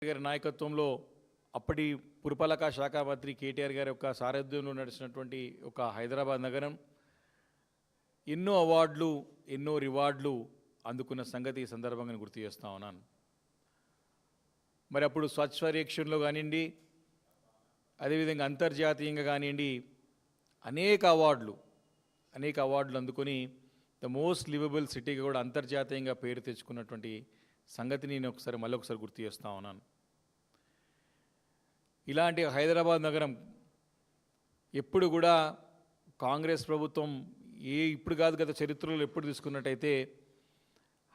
గారి నాయకత్వంలో అప్పటి పురపాలక శాఖ మంత్రి కేటీఆర్ గారి యొక్క సారథ్యంలో నడిచినటువంటి ఒక హైదరాబాద్ నగరం ఎన్నో అవార్డులు ఎన్నో రివార్డులు అందుకున్న సంగతి ఈ సందర్భంగా గుర్తు చేస్తూ ఉన్నాను. మరి అప్పుడు స్వచ్ఛ సర్వేక్షణలో కానివ్వండి, అదేవిధంగా అంతర్జాతీయంగా కానివ్వండి అనేక అవార్డులు అందుకొని ద మోస్ట్ లివబుల్ సిటీగా కూడా అంతర్జాతీయంగా పేరు తెచ్చుకున్నటువంటి సంగతిని నేను మళ్ళొకసారి గుర్తు చేస్తూ ఉన్నాను. ఇలాంటి హైదరాబాద్ నగరం ఎప్పుడు కూడా కాంగ్రెస్ ప్రభుత్వం ఇప్పుడు కాదు గత చరిత్రలో ఎప్పుడు తీసుకున్నట్టయితే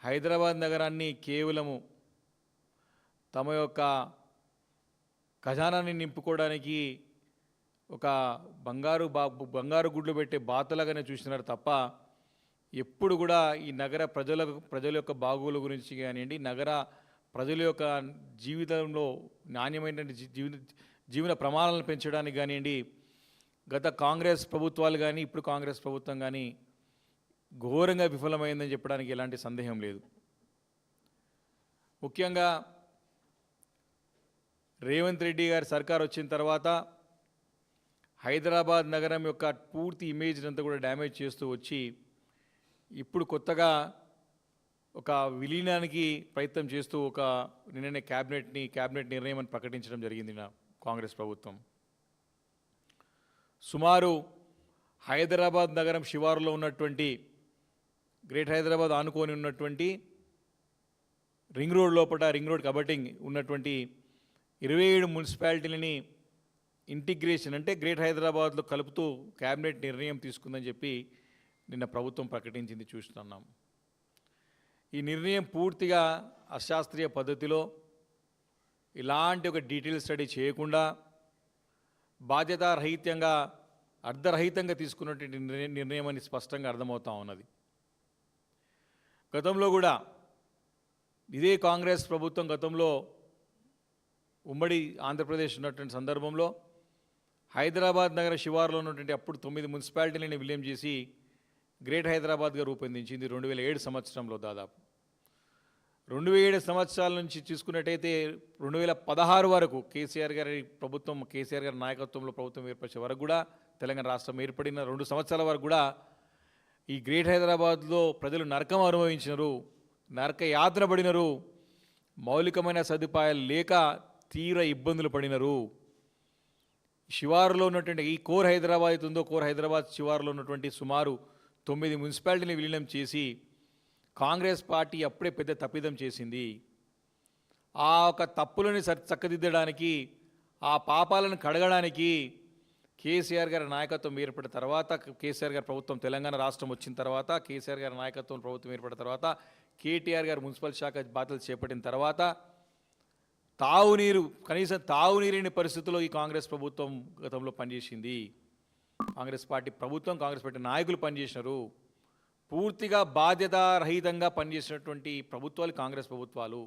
హైదరాబాద్ నగరాన్ని కేవలము తమ యొక్క ఖజానాన్ని నింపుకోవడానికి ఒక బంగారు గుడ్లు పెట్టే బాతలాగానే చూసినారు తప్ప ఎప్పుడు కూడా ఈ నగర ప్రజల యొక్క బాగోగుల గురించి కానివ్వండి, నగర ప్రజల యొక్క జీవితంలో నాణ్యమైన జీవన ప్రమాణాలను పెంచడానికి కానివ్వండి గత కాంగ్రెస్ ప్రభుత్వాలు కానీ ఇప్పుడు కాంగ్రెస్ ప్రభుత్వం కానీ ఘోరంగా విఫలమైందని చెప్పడానికి ఎలాంటి సందేహం లేదు. ముఖ్యంగా రేవంత్ రెడ్డి గారి సర్కార్ వచ్చిన తర్వాత హైదరాబాద్ నగరం యొక్క పూర్తి ఇమేజ్ అంతా కూడా డ్యామేజ్ చేస్తూ వచ్చి ఇప్పుడు కొత్తగా ఒక విలీనానికి ప్రయత్నం చేస్తూ ఒక నిన్ననే క్యాబినెట్ నిర్ణయం అని ప్రకటించడం జరిగింది కాంగ్రెస్ ప్రభుత్వం. సుమారు హైదరాబాద్ నగరం శివారులో ఉన్నటువంటి గ్రేట్ హైదరాబాద్ ఆనుకొని ఉన్నటువంటి రింగ్ రోడ్ కబటింగ్ ఉన్నటువంటి 27 మున్సిపాలిటీలని ఇంటిగ్రేషన్ అంటే గ్రేట్ హైదరాబాద్లో కలుపుతూ క్యాబినెట్ నిర్ణయం తీసుకుందని చెప్పి నిన్న ప్రభుత్వం ప్రకటించింది చూస్తున్నాం. ఈ నిర్ణయం పూర్తిగా అశాస్త్రీయ పద్ధతిలో ఇలాంటి ఒక డీటెయిల్ స్టడీ చేయకుండా బాధ్యతారహితంగా అర్ధరహితంగా తీసుకున్నటువంటి నిర్ణయం అని స్పష్టంగా అర్థమవుతా ఉన్నది. గతంలో కూడా ఇదే కాంగ్రెస్ ప్రభుత్వం గతంలో ఉమ్మడి ఆంధ్రప్రదేశ్ ఉన్నటువంటి సందర్భంలో హైదరాబాద్ నగర శివారులో ఉన్నటువంటి అప్పుడు 9 మున్సిపాలిటీలను విలీనం చేసి గ్రేట్ హైదరాబాద్గా రూపొందించింది 2007 సంవత్సరంలో. దాదాపు 2007 సంవత్సరాల నుంచి చూసుకున్నట్టయితే 2016 వరకు కేసీఆర్ గారి నాయకత్వంలో ప్రభుత్వం ఏర్పరిచే వరకు కూడా తెలంగాణ రాష్ట్రం ఏర్పడిన 2 సంవత్సరాల వరకు కూడా ఈ గ్రేట్ హైదరాబాద్లో ప్రజలు నరకం అనుభవించినారు, నరక యాతన పడినారు, మౌలికమైన సదుపాయాలు లేక తీవ్ర ఇబ్బందులు పడినారు. శివారులో ఉన్నటువంటి ఈ కోర్ హైదరాబాద్ శివారులో ఉన్నటువంటి సుమారు 9 మున్సిపాలిటీని విలీనం చేసి కాంగ్రెస్ పార్టీ అప్పుడే పెద్ద తప్పిదం చేసింది. ఆ ఒక తప్పులని చక్కదిద్దడానికి, ఆ పాపాలను కడగడానికి కేసీఆర్ గారి నాయకత్వం ఏర్పడిన తర్వాత, కేసీఆర్ గారి ప్రభుత్వం తెలంగాణ రాష్ట్రం వచ్చిన తర్వాత, కేసీఆర్ గారి నాయకత్వం ప్రభుత్వం ఏర్పడిన తర్వాత, కేటీఆర్ గారు మున్సిపల్ శాఖ బాధ్యతలు చేపట్టిన తర్వాత కనీసం తాగునీరుని పరిస్థితుల్లో ఈ కాంగ్రెస్ ప్రభుత్వం గతంలో పనిచేసింది. కాంగ్రెస్ పార్టీ నాయకులు పనిచేసినారు. పూర్తిగా బాధ్యతారహితంగా పనిచేసినటువంటి ప్రభుత్వాలు కాంగ్రెస్ ప్రభుత్వాలు.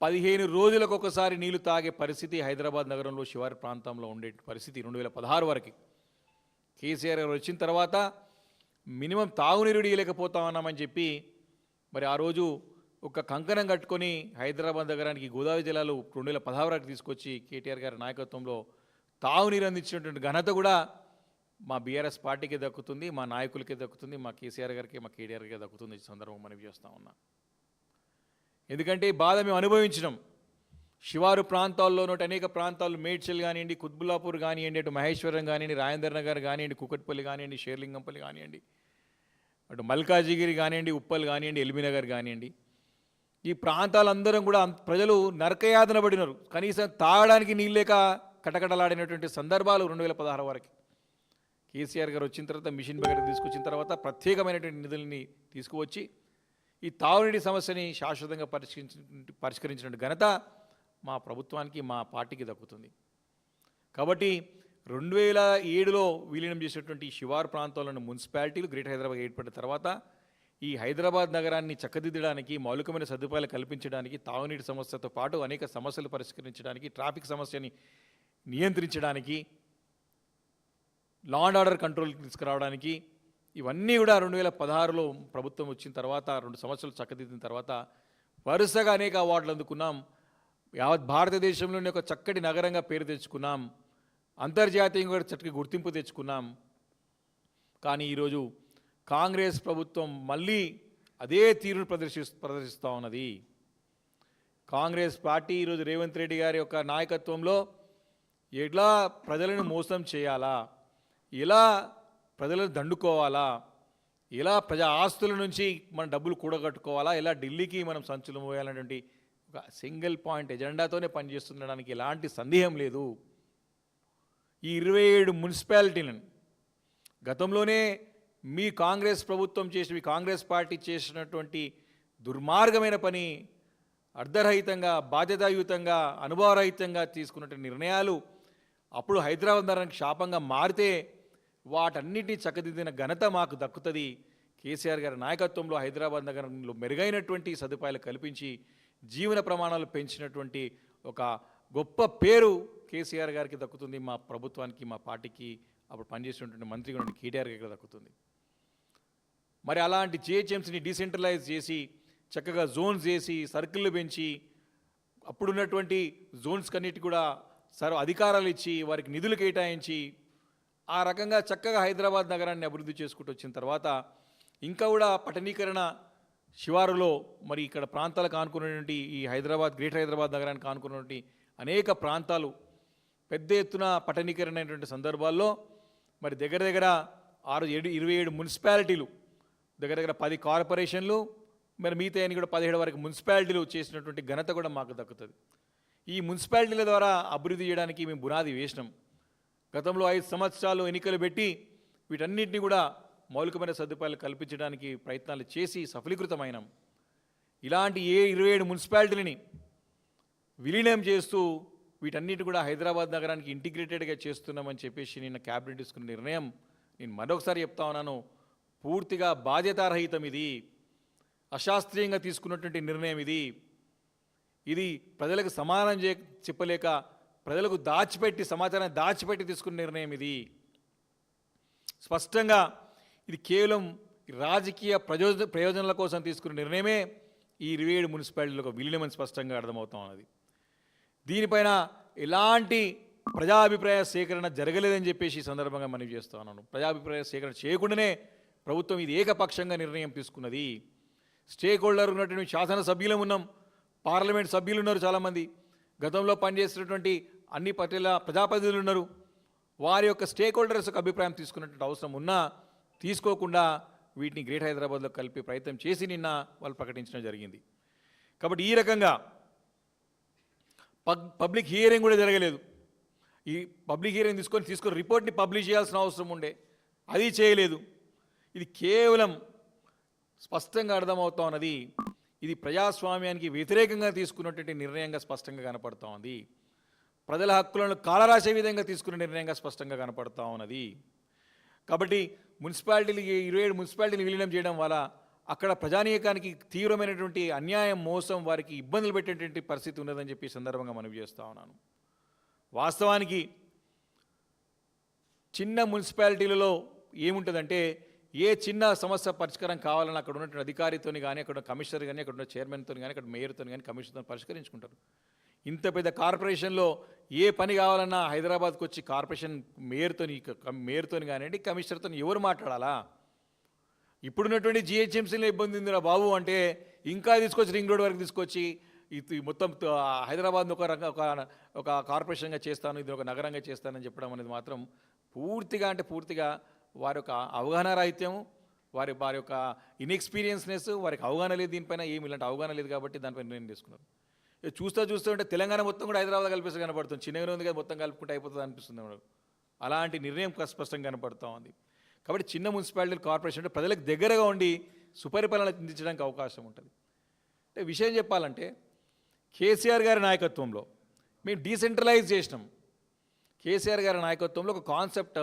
15 రోజులకు ఒకసారి నీళ్లు తాగే పరిస్థితి హైదరాబాద్ నగరంలో శివారు ప్రాంతంలో ఉండే పరిస్థితి 2016 వరకు. కేసీఆర్ గారు వచ్చిన తర్వాత మినిమం తాగునీరు ఇవ్వలేకపోతామన్నామని చెప్పి మరి ఆ రోజు ఒక కంకణం కట్టుకొని హైదరాబాద్ నగరానికి గోదావరి జిల్లాలో 2016 వరకు తీసుకొచ్చి కేటీఆర్ గారి నాయకత్వంలో తాగునీరు అందించినటువంటి ఘనత కూడా మా బీఆర్ఎస్ పార్టీకి దక్కుతుంది, మా నాయకులకే దక్కుతుంది, మా కేసీఆర్ గారికి, మా కేటీఆర్ గారికి దక్కుతుంది. ఈ సందర్భం మనవి చేస్తూ ఉన్నా. ఎందుకంటే ఈ బాధ మేము అనుభవించినాం. శివారు ప్రాంతాల్లో అనేక ప్రాంతాలు, మేడ్చల్ కానివ్వండి, కుత్బుల్లాపూర్ కానివ్వండి, అటు మహేశ్వరం కానివ్వండి, రాజేంద్ర నగర్ కానివ్వండి, కుకట్పల్లి కానివ్వండి, షేర్లింగంపల్లి కానివ్వండి, అటు మల్కాజిగిరి కానివ్వండి, ఉప్పల్ కానివ్వండి, ఎల్బీనగర్ కానివ్వండి, ఈ ప్రాంతాలందరం కూడా ప్రజలు నరకయాతన పడినారు. కనీసం తాగడానికి నీళ్ళేక కటకటలాడినటువంటి సందర్భాలు 2016 వరకు. కేసీఆర్ గారు వచ్చిన తర్వాత మిషన్ భగీరథ తీసుకొచ్చిన తర్వాత ప్రత్యేకమైనటువంటి నిధులని తీసుకువచ్చి ఈ తాగునీటి సమస్యని శాశ్వతంగా పరిష్కరించిన ఘనత మా ప్రభుత్వానికి, మా పార్టీకి దక్కుతుంది. కాబట్టి 2007లో విలీనం చేసినటువంటి శివారు ప్రాంతాలను మున్సిపాలిటీలు గ్రేట్ హైదరాబాద్ ఏర్పడిన తర్వాత ఈ హైదరాబాద్ నగరాన్ని చక్కదిద్దడానికి, మౌలికమైన సదుపాయాలు కల్పించడానికి, తాగునీటి సమస్యతో పాటు అనేక సమస్యలు పరిష్కరించడానికి, ట్రాఫిక్ సమస్యని నియంత్రించడానికి, లా అండ్ ఆర్డర్ కంట్రోల్ తీసుకురావడానికి, ఇవన్నీ కూడా 2016లో ప్రభుత్వం వచ్చిన తర్వాత 2 సంవత్సరాలు చక్కదిద్దిన తర్వాత వరుసగా అనేక అవార్డులు అందుకున్నాం. యావత్ భారతదేశంలోనే ఒక చక్కటి నగరంగా పేరు తెచ్చుకున్నాం, అంతర్జాతీయంగా కూడా చక్కటి గుర్తింపు తెచ్చుకున్నాం. కానీ ఈరోజు కాంగ్రెస్ ప్రభుత్వం మళ్ళీ అదే తీరును ప్రదర్శిస్తూ ఉన్నది. కాంగ్రెస్ పార్టీ ఈరోజు రేవంత్ రెడ్డి గారి యొక్క నాయకత్వంలో ఎలా ప్రజలను మోసం చేయాలా, ఎలా ప్రజలను దండుకోవాలా, ఎలా ప్రజా ఆస్తుల నుంచి మన డబ్బులు కూడగట్టుకోవాలా, ఎలా ఢిల్లీకి మనం సంచులు మోయాలనేటువంటి ఒక సింగిల్ పాయింట్ ఎజెండాతోనే పనిచేస్తుండడానికి ఎలాంటి సందేహం లేదు. ఈ 27 మున్సిపాలిటీలను గతంలోనే మీ కాంగ్రెస్ ప్రభుత్వం చేసి మీ కాంగ్రెస్ పార్టీ చేసినటువంటి దుర్మార్గమైన పని, అర్ధరహితంగా బాధ్యతాయుతంగా అనుభవరహితంగా తీసుకున్నటువంటి నిర్ణయాలు అప్పుడు హైదరాబాద్ నగరానికి శాపంగా మారితే వాటన్నిటినీ చక్కదిద్దిన ఘనత మాకు దక్కుతుంది. కేసీఆర్ గారి నాయకత్వంలో హైదరాబాద్ నగరంలో మెరుగైనటువంటి సదుపాయాలు కల్పించి జీవన ప్రమాణాలు పెంచినటువంటి ఒక గొప్ప పేరు కేసీఆర్ గారికి దక్కుతుంది, మా ప్రభుత్వానికి మా పార్టీకి అప్పుడు పనిచేసినటువంటి మంత్రిగా ఉన్న కేటీఆర్ గారికి దక్కుతుంది. మరి అలాంటి జిహెచ్ఎంసీని డీసెంట్రలైజ్ చేసి చక్కగా జోన్స్ చేసి సర్కిళ్ళు పెంచి అప్పుడున్నటువంటి జోన్స్ కన్నిటి కూడా అధికారాలు ఇచ్చి వారికి నిధులు కేటాయించి ఆ రకంగా చక్కగా హైదరాబాద్ నగరాన్ని అభివృద్ధి చేసుకుంటూ వచ్చిన తర్వాత ఇంకా కూడా పట్టణీకరణ శివారులో మరి ఇక్కడ ప్రాంతాలకు ఆనుకున్నటువంటి ఈ హైదరాబాద్ గ్రేటర్ హైదరాబాద్ నగరానికి ఆనుకున్నటువంటి అనేక ప్రాంతాలు పెద్ద ఎత్తున పట్టణీకరణ అయినటువంటి సందర్భాల్లో మరి దగ్గర 27 మున్సిపాలిటీలు, దగ్గర 10 కార్పొరేషన్లు, మరి మిగతా అని కూడా 17 వరకు మున్సిపాలిటీలు చేసినటువంటి ఘనత కూడా మాకు దక్కుతుంది. ఈ మున్సిపాలిటీల ద్వారా అభివృద్ధి చేయడానికి మేము బునాది వేసినాం. గతంలో 5 సంవత్సరాలు ఎన్నికలు పెట్టి వీటన్నిటిని కూడా మౌలికమైన సదుపాయాలు కల్పించడానికి ప్రయత్నాలు చేసి సఫలీకృతమైనాం. ఇలాంటి 27 మున్సిపాలిటీలని విలీనం చేస్తూ వీటన్నిటి కూడా హైదరాబాద్ నగరానికి ఇంటిగ్రేటెడ్గా చేస్తున్నామని చెప్పేసి నిన్న క్యాబినెట్ తీసుకున్న నిర్ణయం నేను మరొకసారి చెప్తా ఉన్నాను, పూర్తిగా బాధ్యతారహితం. ఇది అశాస్త్రీయంగా తీసుకున్నటువంటి నిర్ణయం. ఇది ప్రజలకు సమాధానం చెప్పలేక ప్రజలకు సమాచారాన్ని దాచిపెట్టి తీసుకున్న నిర్ణయం. ఇది స్పష్టంగా ఇది కేవలం రాజకీయ ప్రయోజనాల కోసం తీసుకున్న నిర్ణయమే ఈ 27 మున్సిపాలిటీలకు విలీనమని స్పష్టంగా అర్థమవుతా ఉన్నది. దీనిపైన ఎలాంటి ప్రజాభిప్రాయ సేకరణ జరగలేదని చెప్పేసి ఈ సందర్భంగా మనవి చేస్తూ ఉన్నాను. ప్రజాభిప్రాయ సేకరణ చేయకుండానే ప్రభుత్వం ఇది ఏకపక్షంగా నిర్ణయం తీసుకున్నది. స్టేక్ హోల్డర్ ఉన్నటువంటి శాసనసభ్యులు ఉన్నాం, పార్లమెంట్ సభ్యులు ఉన్నారు, చాలామంది గతంలో పనిచేసినటువంటి అన్ని ప్రజాప్రతినిధులు ఉన్నారు. వారి యొక్క స్టేక్ హోల్డర్స్ యొక్క అభిప్రాయం తీసుకున్నటువంటి అవసరం ఉన్నా తీసుకోకుండా వీటిని గ్రేట్ హైదరాబాద్లో కలిపి ప్రయత్నం చేసి నిన్న వాళ్ళు ప్రకటించడం జరిగింది. కాబట్టి ఈ రకంగా పబ్లిక్ హియరింగ్ కూడా జరగలేదు. ఈ పబ్లిక్ హియరింగ్ తీసుకొని రిపోర్ట్ని పబ్లిష్ చేయాల్సిన అవసరం ఉండే, అది చేయలేదు. ఇది కేవలం స్పష్టంగా అర్థమవుతా ఉన్నది, ఇది ప్రజాస్వామ్యానికి వ్యతిరేకంగా తీసుకున్నటువంటి నిర్ణయంగా స్పష్టంగా కనపడుతూ ఉంది. ప్రజల హక్కులను కాలరాసే విధంగా తీసుకున్న నిర్ణయంగా స్పష్టంగా కనపడుతూ ఉన్నది. కాబట్టి 27 మున్సిపాలిటీలు విలీనం చేయడం వల్ల అక్కడ ప్రజానీకానికి తీవ్రమైనటువంటి అన్యాయం, మోసం, వారికి ఇబ్బందులు పెట్టేటువంటి పరిస్థితి ఉన్నదని చెప్పి సందర్భంగా మనవి చేస్తూ ఉన్నాను. వాస్తవానికి చిన్న మున్సిపాలిటీలలో ఏముంటుందంటే ఏ చిన్న సమస్య పరిష్కారం కావాలని అక్కడ ఉన్నటువంటి అధికారితో కానీ, అక్కడ ఉన్న కమిషనర్ కానీ, అక్కడ ఉన్న చైర్మన్తో కానీ, అక్కడ మేయర్తో కానీ, కమిషనర్తో పరిష్కరించుకుంటారు. ఇంత పెద్ద కార్పొరేషన్లో ఏ పని కావాలన్నా హైదరాబాద్కి వచ్చి కార్పొరేషన్ మేయర్తో కానివ్వండి, కమిషనర్తో ఎవరు మాట్లాడాలా? ఇప్పుడున్నటువంటి జిహెచ్ఎంసీలో ఇబ్బంది ఉందిరా బాబు అంటే ఇంకా తీసుకొచ్చి రింగ్ రోడ్ వరకు తీసుకొచ్చి మొత్తం హైదరాబాద్ను ఒక కార్పొరేషన్గా చేస్తాను, ఇది ఒక నగరంగా చేస్తానని చెప్పడం అనేది మాత్రం పూర్తిగా వారి యొక్క అవగాహన రాహిత్యము, వారి యొక్క ఇన్ఎక్స్పీరియన్స్నెస్, వారికి అవగాహన లేదు, దీనిపైన ఏమి ఇలాంటి అవగాహన లేదు కాబట్టి దానిపైన నిర్ణయం తీసుకున్నారు. చూస్తుంటే తెలంగాణ మొత్తం కూడా హైదరాబాద్ కలిపేసి కనపడుతుంది, చిన్నగా ఉంది కదా మొత్తం కలుపుకుంటే అయిపోతుంది అనిపిస్తుంది మనకు. అలాంటి నిర్ణయం స్పష్టంగా కనపడుతూ ఉంది. కాబట్టి చిన్న మున్సిపాలిటీ కార్పొరేషన్ అంటే ప్రజలకు దగ్గరగా ఉండి సుపరిపాలన అందించడానికి అవకాశం ఉంటుంది. అంటే విషయం చెప్పాలంటే కేసీఆర్ గారి నాయకత్వంలో మేము డీసెంట్రలైజ్ చేసినాం. కేసీఆర్ గారి నాయకత్వంలో ఒక కాన్సెప్ట్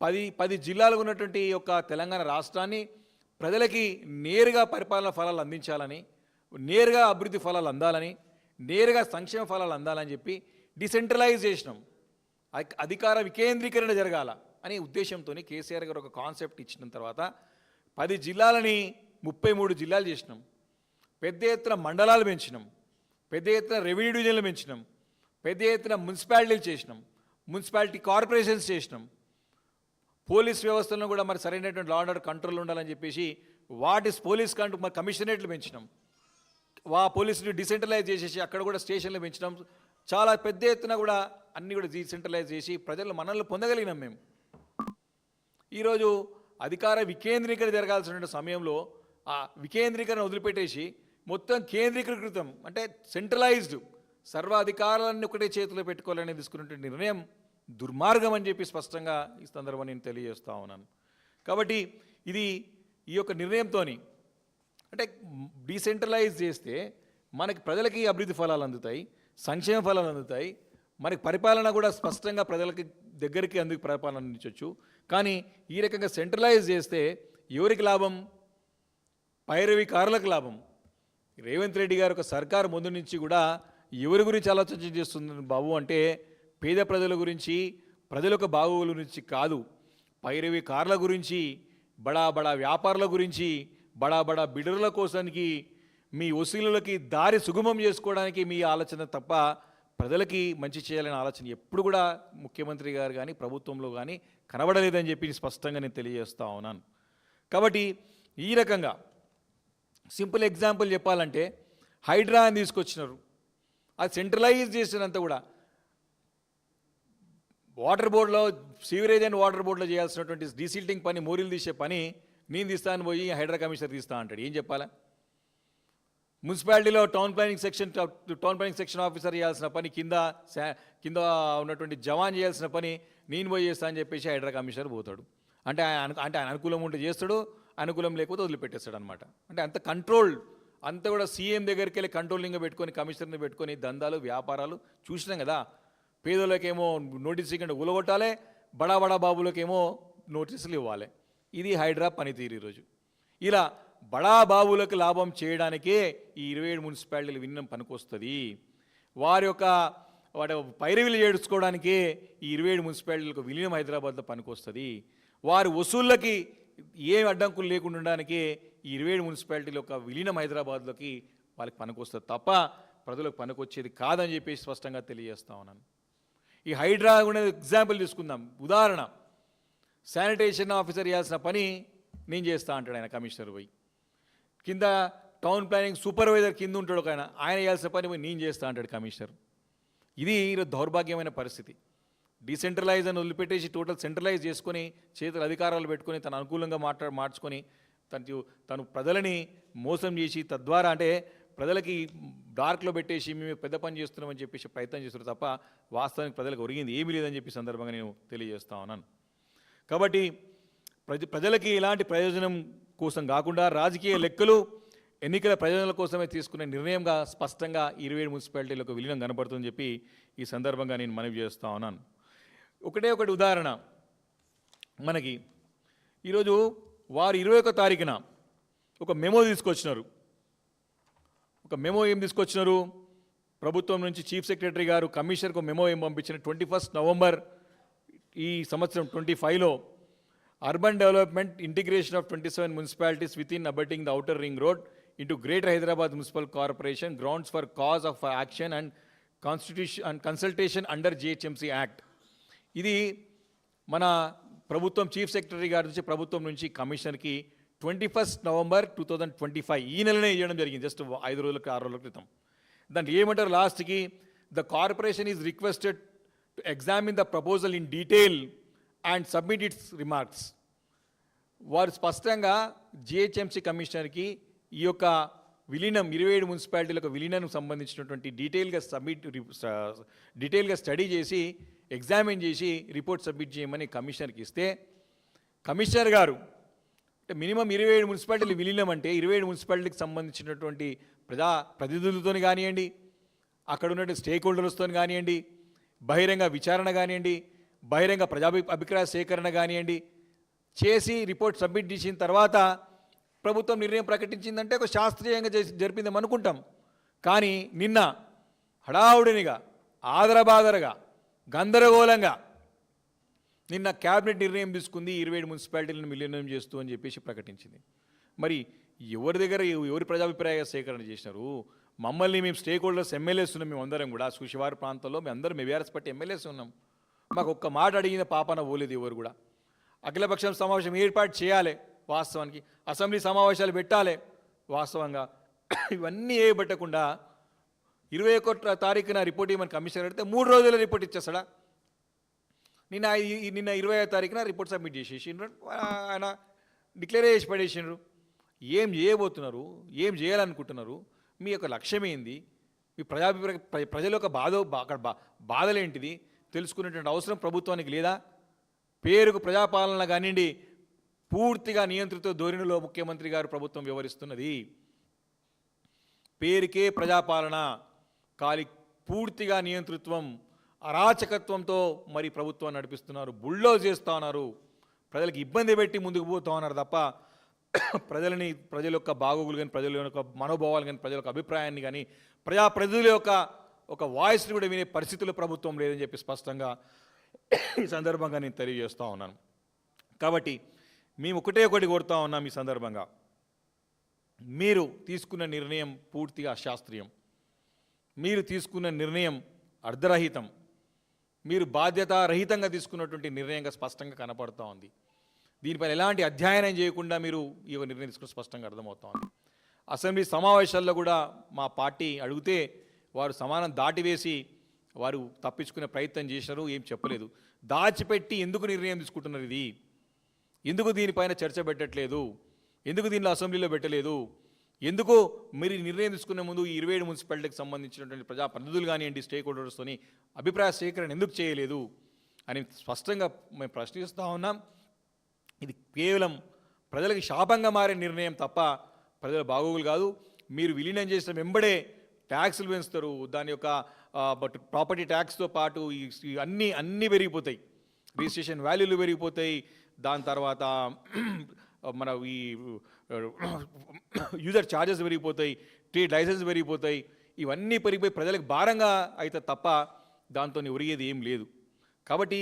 10 జిల్లాలకు ఉన్నటువంటి యొక్క తెలంగాణ రాష్ట్రాన్ని ప్రజలకి నేరుగా పరిపాలన ఫలాలు అందించాలని, నేరుగా అభివృద్ధి ఫలాలు అందాలని, నేరుగా సంక్షేమ ఫలాలు అందాలని చెప్పి డిసెంట్రలైజ్ చేసినాం. అధికార వికేంద్రీకరణ జరగాల అనే ఉద్దేశంతో కేసీఆర్ గారు ఒక కాన్సెప్ట్ ఇచ్చిన తర్వాత 10 జిల్లాలని 33 జిల్లాలు చేసినాం. పెద్ద ఎత్తున మండలాలు పెంచినాం. పెద్ద ఎత్తున రెవెన్యూ డివిజన్లు పెంచినాం, పెద్ద ఎత్తున మున్సిపాలిటీలు చేసినాం, మున్సిపాలిటీ కార్పొరేషన్స్ చేసినాం. పోలీస్ వ్యవస్థలను కూడా మరి సరైనటువంటి లా అండ్ ఆర్డర్ కంట్రోల్ ఉండాలని చెప్పేసి వాటి పోలీస్ మరి కమిషనరేట్లు పెంచినాం. పోలీసులు డిసెంట్రలైజ్ చేసేసి అక్కడ కూడా స్టేషన్లు పెంచినాం. చాలా పెద్ద ఎత్తున కూడా అన్నీ కూడా డీసెంట్రలైజ్ చేసి ప్రజలు మనల్ని పొందగలిగినాం మేము. ఈరోజు అధికార వికేంద్రీకరణ జరగాల్సిన సమయంలో ఆ వికేంద్రీకరణ వదిలిపెట్టేసి మొత్తం కేంద్రీకృతం అంటే సెంట్రలైజ్డ్ సర్వాధికారాలన్నీ ఒకటే చేతిలో పెట్టుకోవాలని తీసుకున్నటువంటి నిర్ణయం దుర్మార్గం అని చెప్పి స్పష్టంగా ఈ సందర్భంగా నేను తెలియజేస్తా ఉన్నాను. కాబట్టి ఈ యొక్క నిర్ణయంతో అంటే డీసెంట్రలైజ్ చేస్తే మనకి ప్రజలకి అభివృద్ధి ఫలాలు అందుతాయి, సంక్షేమ ఫలాలు అందుతాయి, మనకి పరిపాలన కూడా స్పష్టంగా ప్రజలకి దగ్గరికి అందుకు పరిపాలన అందించవచ్చు. కానీ ఈ రకంగా సెంట్రలైజ్ చేస్తే ఎవరికి లాభం? పైరవికారులకు లాభం. రేవంత్ రెడ్డి గారు ఒక సర్కారు ముందు నుంచి కూడా ఎవరి గురించి ఆలోచన చేస్తుంది బాబు అంటే పేద ప్రజల గురించి, ప్రజల యొక్క బాగోగుల గురించి కాదు, పైరవికారుల గురించి, బడా బడా వ్యాపారుల గురించి, బడా బడా బిడరుల కోసానికి, మీ వసూలులకి దారి సుగమం చేసుకోవడానికి మీ ఆలోచన తప్ప ప్రజలకి మంచి చేయాలనే ఆలోచన ఎప్పుడు కూడా ముఖ్యమంత్రి గారు కానీ ప్రభుత్వంలో కానీ కనబడలేదని చెప్పి స్పష్టంగా నేను తెలియజేస్తా ఉన్నాను. కాబట్టి ఈ రకంగా సింపుల్ ఎగ్జాంపుల్ చెప్పాలంటే హైడ్రా అని తీసుకొచ్చినారు. అది సెంట్రలైజ్ చేసినంత కూడా వాటర్ బోర్డులో సీవరేజ్ అండ్ వాటర్ బోర్డులో చేయాల్సినటువంటి డీసిల్టింగ్ పని, మోరీలు తీసే పని నేను తీస్తాను పోయి హైడ్రా కమిషనర్ తీస్తా అంటాడు. ఏం చెప్పాలా? మున్సిపాలిటీలో టౌన్ ప్లానింగ్ సెక్షన్ ఆఫీసర్ చేయాల్సిన పని, కింద ఉన్నటువంటి జవాన్ చేయాల్సిన పని నేను పోయి చేస్తా అని చెప్పేసి హైడ్రా కమిషనర్ పోతాడు. అంటే ఆయన అనుకూలం ఉంటే చేస్తాడు, అనుకూలం లేకపోతే వదిలిపెట్టేస్తాడు అనమాట. అంటే అంత కంట్రోల్, అంత కూడా సీఎం దగ్గరికి వెళ్ళి కంట్రోలింగ్గా పెట్టుకొని కమిషనర్ని పెట్టుకొని దందాలు వ్యాపారాలు చూసినాం కదా. పేదోళ్ళకేమో నోటీస్ ఇవ్వకుండా ఊలగొట్టాలి, బడా బడా బాబులకేమో నోటీసులు ఇవ్వాలి. ఇది హైడ్రా పనితీరు. ఈరోజు ఇలా బడా బాబులకు లాభం చేయడానికే ఈ 27 మున్సిపాలిటీలు విలీనం పనికొస్తుంది. వారి పైరవీలు చేర్చుకోవడానికే ఈ 27 మున్సిపాలిటీలకు విలీనం హైదరాబాద్లో పనికొస్తుంది. వారి వసూళ్ళకి ఏం అడ్డంకులు లేకుండా ఉండడానికే ఈ 27 మున్సిపాలిటీల యొక్క విలీనం హైదరాబాద్లోకి వాళ్ళకి పనికొస్తుంది తప్ప ప్రజలకు పనికొచ్చేది కాదని చెప్పేసి స్పష్టంగా తెలియజేస్తా ఉన్నాను. ఈ హైడ్రా కూడా ఎగ్జాంపుల్ తీసుకుందాం. ఉదాహరణ, శానిటేషన్ ఆఫీసర్ చేయాల్సిన పని నేను చేస్తా అంటాడు ఆయన కమిషనర్ పోయి. కింద టౌన్ ప్లానింగ్ సూపర్వైజర్ కింద ఉంటాడు ఆయన చేయాల్సిన పని నేను చేస్తా అంటాడు కమిషనర్. ఇది ఈరోజు దౌర్భాగ్యమైన పరిస్థితి. డీసెంట్రలైజ్ అని వదిలిపెట్టేసి టోటల్ సెంట్రలైజ్ చేసుకొని చేతులు అధికారాలు పెట్టుకొని తన అనుకూలంగా మార్చుకొని తను ప్రజలని మోసం చేసి తద్వారా అంటే ప్రజలకి డార్క్లో పెట్టేసి మేము పెద్ద పని చేస్తున్నామని చెప్పేసి ప్రయత్నం చేస్తున్నారు తప్ప వాస్తవానికి ప్రజలకు ఒరిగింది ఏమీ లేదని చెప్పి సందర్భంగా నేను తెలియజేస్తా ఉన్నాను. కాబట్టి ప్రజలకి ఎలాంటి ప్రయోజనం కోసం కాకుండా రాజకీయ లెక్కలు, ఎన్నికల ప్రయోజనాల కోసమే తీసుకునే నిర్ణయంగా స్పష్టంగా 27 మున్సిపాలిటీలకు విలీనం కనబడుతుందని చెప్పి ఈ సందర్భంగా నేను మనవి చేస్తా ఉన్నాను. ఒకటి ఉదాహరణ, మనకి ఈరోజు వారు 21వ తారీఖున ఒక మెమో తీసుకొచ్చినారు. ఒక మెమో ఏం తీసుకొచ్చినారు? ప్రభుత్వం నుంచి చీఫ్ సెక్రటరీ గారు కమిషనర్కు మెమో ఏం పంపించిన 21 నవంబర్ ఈ సంవత్సరం 25లో urban development integration of 27 municipalities with in abutting the outer ring road into greater Hyderabad municipal corporation grounds for cause of action and consultation under GHMC act. ఇది మన ప్రభుత్వం చీఫ్ సెక్రటరీ గారి నుంచి ప్రభుత్వం నుంచి కమిషనర్కి 21 నవంబర్ 2025 ఈ నెలనే ఇవ్వడం జరిగింది. జస్ట్ 5 రోజులకు 6 రోజుల క్రితం. దాంట్లో ఏమంటారు లాస్ట్కి? The corporation is requested to examine the proposal in detail and submit it's remarks. వారు స్పష్టంగా జిహెచ్ఎంసీ కమిషనర్కి ఈ యొక్క విలీనం 27 మున్సిపాలిటీలకు విలీనానికి సంబంధించినటువంటి డీటెయిల్గా స్టడీ చేసి ఎగ్జామిన్ చేసి రిపోర్ట్ సబ్మిట్ చేయమని కమిషనర్కి ఇస్తే కమిషనర్ గారు అంటే మినిమం 27 మున్సిపాలిటీలు విలీనం అంటే 27 మున్సిపాలిటీకి సంబంధించినటువంటి ప్రతినిధులతో కానివ్వండి, అక్కడ ఉన్నటువంటి స్టేక్ హోల్డర్స్తో కానివ్వండి, బహిరంగ విచారణ కానివ్వండి, బహిరంగ అభిప్రాయ సేకరణ కానివ్వండి చేసి రిపోర్ట్ సబ్మిట్ చేసిన తర్వాత ప్రభుత్వం నిర్ణయం ప్రకటించిందంటే ఒక శాస్త్రీయంగా జరిపిందాం అనుకుంటాం. కానీ నిన్న హడావుడినిగా ఆదరబాదరగా గందరగోళంగా నిన్న క్యాబినెట్ నిర్ణయం తీసుకుంది 27 మున్సిపాలిటీలను విలీనం చేస్తూ అని చెప్పేసి ప్రకటించింది. మరి ఎవరి ప్రజాభిప్రాయ సేకరణ చేసినారు? మమ్మల్ని మేము స్టేక్ హోల్డర్స్ ఎమ్మెల్యేస్ ఉన్నాం, మేము అందరం కూడా శివారు ప్రాంతంలో మేము అందరం బీఆర్ఎస్ పార్టీ ఎమ్మెల్యేస్ ఉన్నాం. మాకు ఒక్క మాట అడిగిన పాపన పోలేదు ఎవరు కూడా. అఖిలపక్షం సమావేశం ఏర్పాటు చేయాలి, వాస్తవానికి అసెంబ్లీ సమావేశాలు పెట్టాలి వాస్తవంగా. ఇవన్నీ పెట్టకుండా 21వ తారీఖున రిపోర్ట్ ఇవ్వమని కమిషనర్ అడిగితే 3 రోజుల్లో రిపోర్ట్ ఇచ్చేస్తాడా? నిన్న 20వ తారీఖున రిపోర్ట్ సబ్మిట్ చేసేసిండ్రు, ఆయన డిక్లేర్ చేసి పడేసిండ్రు. ఏం చేయబోతున్నారు, ఏం చేయాలనుకుంటున్నారు, మీ యొక్క లక్ష్యం ఏంది, మీ ప్రజల యొక్క అక్కడ బాధలేంటిది తెలుసుకునేటువంటి అవసరం ప్రభుత్వానికి లేదా? పేరుకు ప్రజాపాలన కానివ్వండి, పూర్తిగా నియంత్రిత ధోరణిలో ముఖ్యమంత్రి గారు ప్రభుత్వం వ్యవహరిస్తున్నది. పేరుకే ప్రజాపాలన, కాలి పూర్తిగా నియంతృత్వం, అరాచకత్వంతో మరి ప్రభుత్వాన్ని నడిపిస్తున్నారు, బుల్డోజ్ చేస్తూ ఉన్నారు, ప్రజలకు ఇబ్బంది పెట్టి ముందుకు పోతూ ఉన్నారు తప్ప ప్రజల యొక్క బాగోగులు కానీ, ప్రజల యొక్క మనోభావాలు కానీ, ప్రజల యొక్క అభిప్రాయాన్ని కానీ, ప్రజల యొక్క ఒక వాయిస్ని కూడా వినే పరిస్థితుల్లో ప్రభుత్వం లేదని చెప్పి స్పష్టంగా ఈ సందర్భంగా నేను తెలియజేస్తూ ఉన్నాను. కాబట్టి మేము ఒకటి కోరుతా ఉన్నాం ఈ సందర్భంగా, మీరు తీసుకున్న నిర్ణయం పూర్తిగా అశాస్త్రీయం, మీరు తీసుకున్న నిర్ణయం అర్ధరహితం, మీరు బాధ్యతారహితంగా తీసుకున్నటువంటి నిర్ణయంగా స్పష్టంగా కనపడుతూ ఉంది. దీనిపైన ఎలాంటి అధ్యయనం చేయకుండా మీరు ఈ నిర్ణయం తీసుకుని స్పష్టంగా అర్థమవుతా ఉంది. అసెంబ్లీ సమావేశాల్లో కూడా మా పార్టీ అడిగితే వారు సమానం దాటివేసి వారు తప్పించుకునే ప్రయత్నం చేశారు, ఏం చెప్పలేదు. దాచిపెట్టి ఎందుకు నిర్ణయం తీసుకుంటున్నారు, ఇది ఎందుకు దీనిపైన చర్చ పెట్టట్లేదు, ఎందుకు దీనిలో అసెంబ్లీలో పెట్టలేదు, ఎందుకు మీరు నిర్ణయం తీసుకునే ముందు ఈ 27 మున్సిపాలిటీకి సంబంధించినటువంటి ప్రజాప్రతినిధులు కానివ్వండి, స్టేక్ హోల్డర్స్తోని అభిప్రాయ సేకరణ ఎందుకు చేయలేదు అని స్పష్టంగా మేము ప్రశ్నిస్తూ ఉన్నాం. ఇది కేవలం ప్రజలకి శాపంగా మారే నిర్ణయం తప్ప ప్రజల బాగోగులు కాదు. మీరు విలీనం చేసిన వెంబడే ట్యాక్సులు పెంచుతారు, దాని యొక్క ప్రాపర్టీ ట్యాక్స్తో పాటు ఈ అన్నీ పెరిగిపోతాయి, రిజిస్ట్రేషన్ వాల్యూలు పెరిగిపోతాయి, దాని తర్వాత మన ఈ యూజర్ ఛార్జెస్ పెరిగిపోతాయి, ట్రేడ్ లైసెన్స్ పెరిగిపోతాయి, ఇవన్నీ పెరిగిపోయి ప్రజలకు భారంగా అయితే తప్ప దాంతో ఒరిగేది ఏం లేదు. కాబట్టి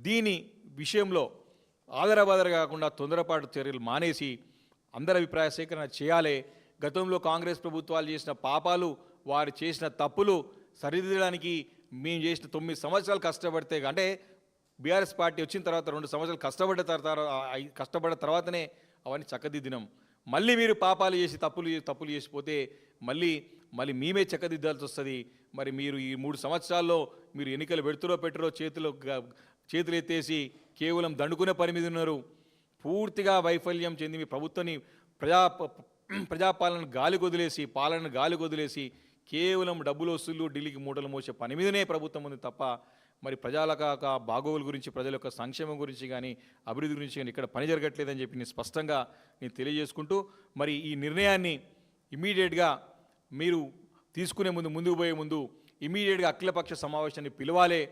దీని విషయంలో ఆదరబాదర కాకుండా తొందరపాటు చర్యలు మానేసి అందరి అభిప్రాయ సేకరణ చేయాలి. గతంలో కాంగ్రెస్ ప్రభుత్వాలు చేసిన పాపాలు, వారు చేసిన తప్పులు సరిదిద్దడానికి మేము చేసిన 9 సంవత్సరాలు కష్టపడితే, అంటే బీఆర్ఎస్ పార్టీ వచ్చిన తర్వాత 2 సంవత్సరాలు కష్టపడ్డ తర్వాతనే అవన్నీ చక్కదిద్దినాం. మళ్ళీ మీరు పాపాలు చేసి తప్పులు చేసిపోతే మళ్ళీ మేమే చక్కదిద్దాల్సి వస్తుంది. మరి మీరు ఈ 3 సంవత్సరాల్లో మీరు ఎన్నికలు పెట్టరో చేతులు ఎత్తేసి కేవలం దండుకునే పని మీద ఉన్నారు. పూర్తిగా వైఫల్యం చెంది మీ ప్రభుత్వాన్ని ప్రజాపాలన గాలి కొదిలేసి కేవలం డబ్బులు వసూలు ఢిల్లీకి మూటలు మోసే పని మీదనే ప్రభుత్వం ఉంది తప్ప మరి ప్రజల బాగోగుల గురించి, ప్రజల యొక్క సంక్షేమం గురించి కానీ, అభివృద్ధి గురించి కానీ ఇక్కడ పని జరగట్లేదని చెప్పి నేను స్పష్టంగా తెలియజేసుకుంటూ, మరి ఈ నిర్ణయాన్ని ఇమీడియట్గా మీరు తీసుకునే ముందుకు పోయే ముందు ఇమీడియట్గా అఖిలపక్ష సమావేశాన్ని పిలవాలి.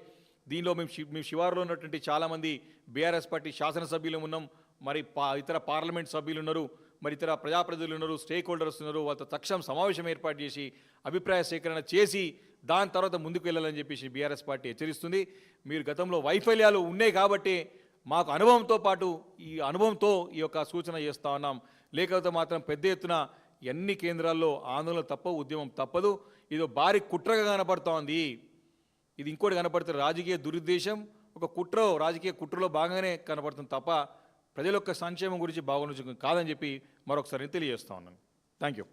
దీనిలో మేము శివారులో ఉన్నటువంటి చాలామంది బీఆర్ఎస్ పార్టీ శాసనసభ్యులు ఉన్నాం, మరి ఇతర పార్లమెంట్ సభ్యులు ఉన్నారు, మరి ఇతర ప్రజాప్రతినిధులు ఉన్నారు, స్టేక్ హోల్డర్స్ ఉన్నారు. వాళ్ళతో తక్షణం సమావేశం ఏర్పాటు చేసి అభిప్రాయ సేకరణ చేసి దాని తర్వాత ముందుకు వెళ్ళాలని చెప్పేసి బీఆర్ఎస్ పార్టీ హెచ్చరిస్తుంది. మీరు గతంలో వైఫల్యాలు ఉన్నాయి కాబట్టి మాకు ఈ అనుభవంతో ఈ యొక్క సూచన చేస్తూ ఉన్నాం. లేకపోతే మాత్రం పెద్ద ఎత్తున అన్ని కేంద్రాల్లో ఆందోళన తప్పవు, ఉద్యమం తప్పదు. ఇదో భారీ కుట్రగా కనపడుతూ ఉంది. ఇది ఇంకోటి కనపడుతుంది, రాజకీయ దురుద్దేశం, ఒక రాజకీయ కుట్రలో భాగంగానే కనపడుతుంది తప్ప ప్రజల యొక్క సంక్షేమం గురించి బాగుండదు కాదని చెప్పి మరొకసారి తెలియజేస్తా ఉన్నాను. Thank you.